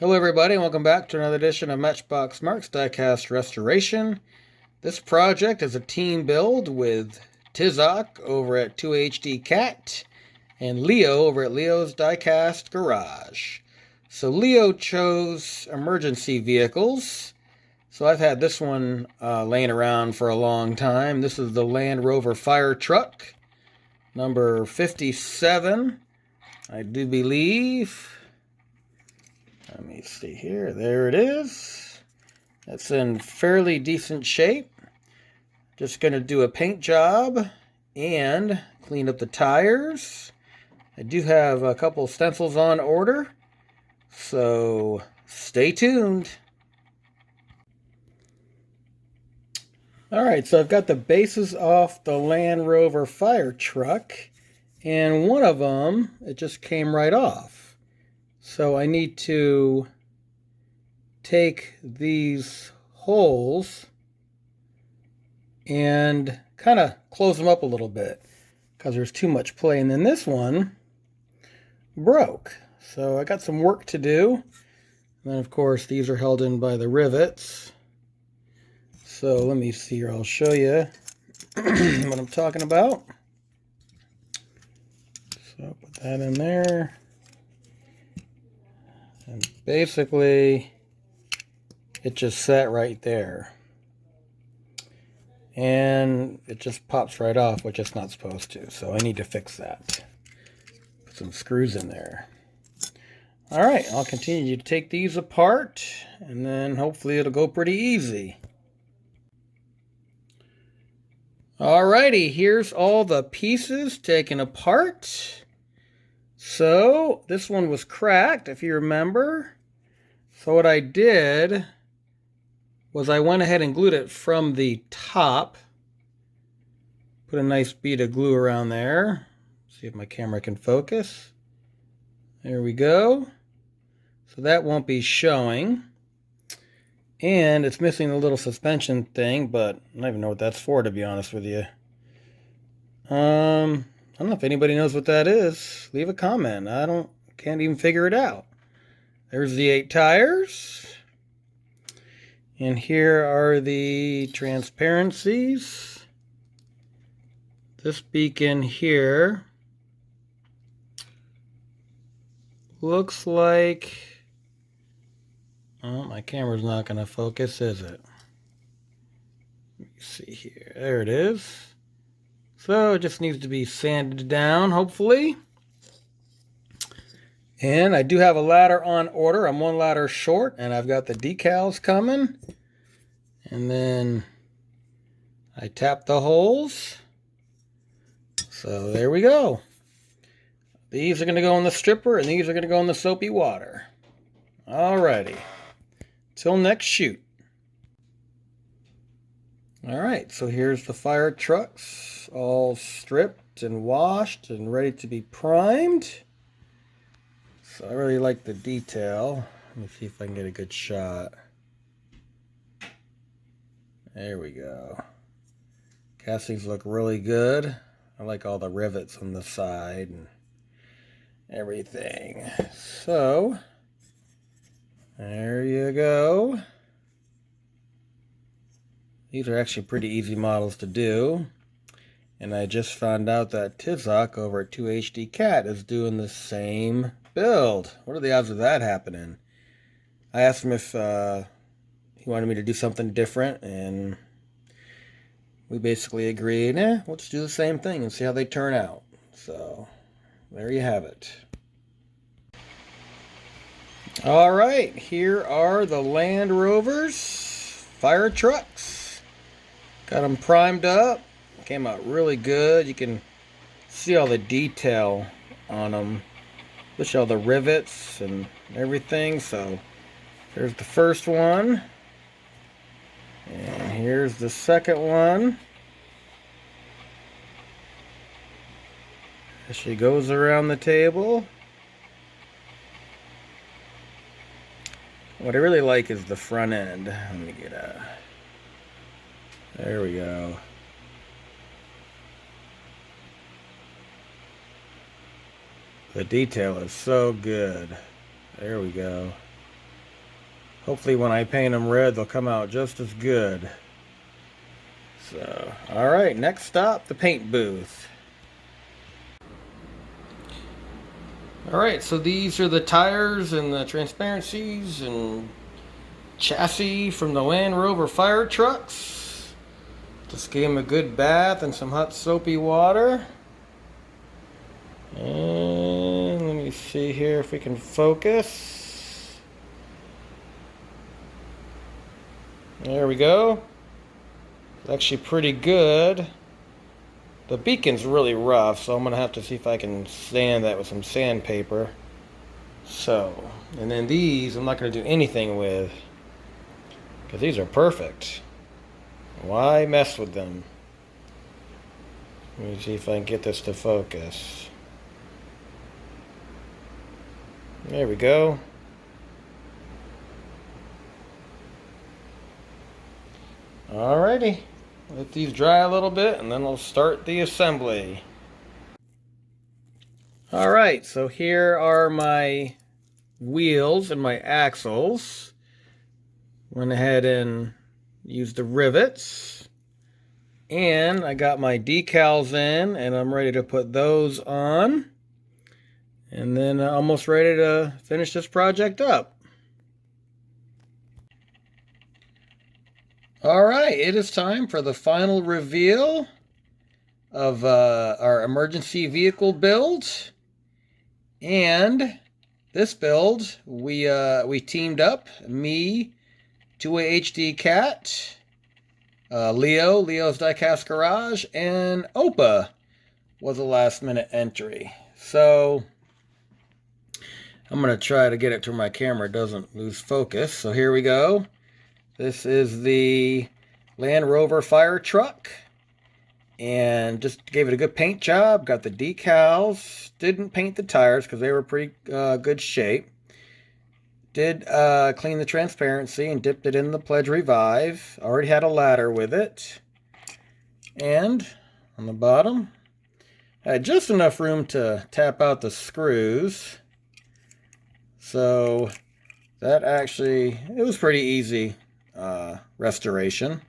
Hello everybody and welcome back to another edition of Matchbox Marks Diecast Restoration. This project is a team build with Tizok over at 2HD Cat and Leo over at Leo's Diecast Garage. So Leo chose emergency vehicles. So I've had this one laying around for a long time. This is the Land Rover fire truck, number 57, I do believe. Let me see here. There it is. It's in fairly decent shape. Just going to do a paint job and clean up the tires. I do have a couple stencils on order, so stay tuned. Alright, so I've got the bases off the Land Rover fire truck, and one of them, it just came right off. So I need to take these holes and kind of close them up a little bit because there's too much play. And then this one broke. So I got some work to do. And then of course these are held in by the rivets. So let me see here. I'll show you what I'm talking about. So put that in there. And basically, it just sat right there. And it just pops right off, which it's not supposed to. So I need to fix that. Put some screws in there. Alright, I'll continue to take these apart, and then hopefully it'll go pretty easy. Alrighty, here's all the pieces taken apart. So, this one was cracked, if you remember. So what I did was I went ahead and glued it from the top. Put a nice bead of glue around there. See if my camera can focus. There we go. So that won't be showing. And it's missing a little suspension thing, but I don't even know what that's for, to be honest with you. I don't know if anybody knows what that is. Leave a comment. Can't even figure it out. There's the 8 tires. And here are the transparencies. This beacon here looks like... Oh, my camera's not going to focus, is it? Let me see here. There it is. So it just needs to be sanded down, hopefully. And I do have a ladder on order. I'm one ladder short, and I've got the decals coming. And then I tap the holes. So there we go. These are going to go in the stripper, and these are going to go in the soapy water. Alrighty. Till next shoot. Alright, so here's the fire trucks, all stripped and washed and ready to be primed. So I really like the detail. Let me see if I can get a good shot. There we go. Castings look really good. I like all the rivets on the side and everything. So, there you go. These are actually pretty easy models to do. And I just found out that Tizok over at 2HD Cat is doing the same build. What are the odds of that happening? I asked him if he wanted me to do something different, and we basically agreed, we'll just do the same thing and see how they turn out. So, there you have it. Alright, here are the Land Rovers fire trucks. Got them primed up. Came out really good. You can see all the detail on them. Especially all the rivets and everything. So here's the first one. And here's the second one. As she goes around the table. What I really like is the front end. Let me get a... There we go. The detail is so good. There we go. Hopefully when I paint them red, they'll come out just as good. So, alright, next stop, the paint booth. Alright, so these are the tires and the transparencies and chassis from the Land Rover fire trucks. Just gave them a good bath and some hot soapy water. And let me see here if we can focus. There we go. It's actually pretty good. The beacon's really rough, so I'm going to have to see if I can sand that with some sandpaper. So, and then these I'm not going to do anything with, because these are perfect. Why mess with them? Let me see if I can get this to focus. There we go. Alrighty. Let these dry a little bit and then we'll start the assembly. Alright, so here are my wheels and my axles. Went ahead and used the rivets. And I got my decals in and I'm ready to put those on. And then almost ready to finish this project up. Alright, it is time for the final reveal of our emergency vehicle build. And this build, we teamed up, me, 2A HD Cat, Leo's Diecast Garage, and Opa was a last minute entry. So I'm going to try to get it to where my camera doesn't lose focus. So here we go. This is the Land Rover fire truck. And just gave it a good paint job. Got the decals. Didn't paint the tires because they were pretty good shape. Did clean the transparency and dipped it in the Pledge Revive. Already had a ladder with it. And on the bottom, had just enough room to tap out the screws. So that actually, it was pretty easy restoration.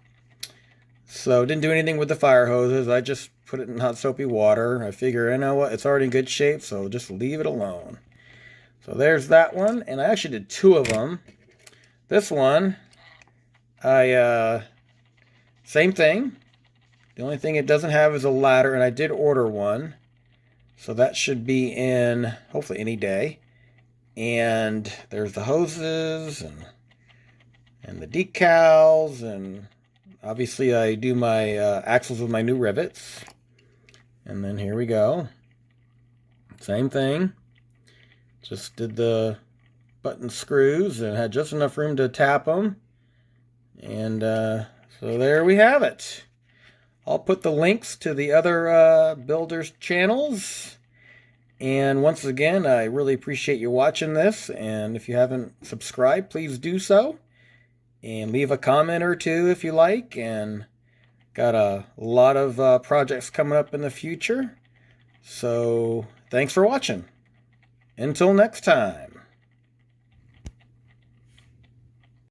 So didn't do anything with the fire hoses. I just put it in hot soapy water. I figure, you know what, it's already in good shape, so just leave it alone. So there's that one, and I actually did two of them. This one, same thing. The only thing it doesn't have is a ladder, and I did order one. So that should be in, hopefully, any day. And there's the hoses, and the decals, and obviously I do my axles with my new rivets. And then here we go. Same thing. Just did the button screws and had just enough room to tap them. And so there we have it. I'll put the links to the other builders' channels. And once again, I really appreciate you watching this. And if you haven't subscribed, please do so. And leave a comment or two if you like. And got a lot of projects coming up in the future. So thanks for watching. Until next time.